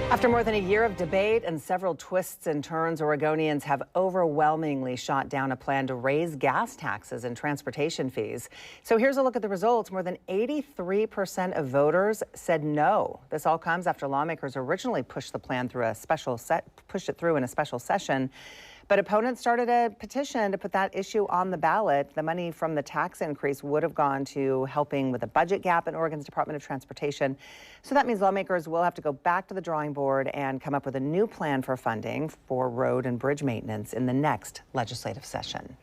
After more than a year of debate and several twists and turns, Oregonians have overwhelmingly shot down a plan to raise gas taxes and transportation fees. So here's a look at the results. More than 83% of voters said no. This all comes after lawmakers originally pushed the plan through pushed it through in a special session. But opponents started a petition to put that issue on the ballot. The money from the tax increase would have gone to helping with the budget gap in Oregon's Department of Transportation. So that means lawmakers will have to go back to the drawing board and come up with a new plan for funding for road and bridge maintenance in the next legislative session.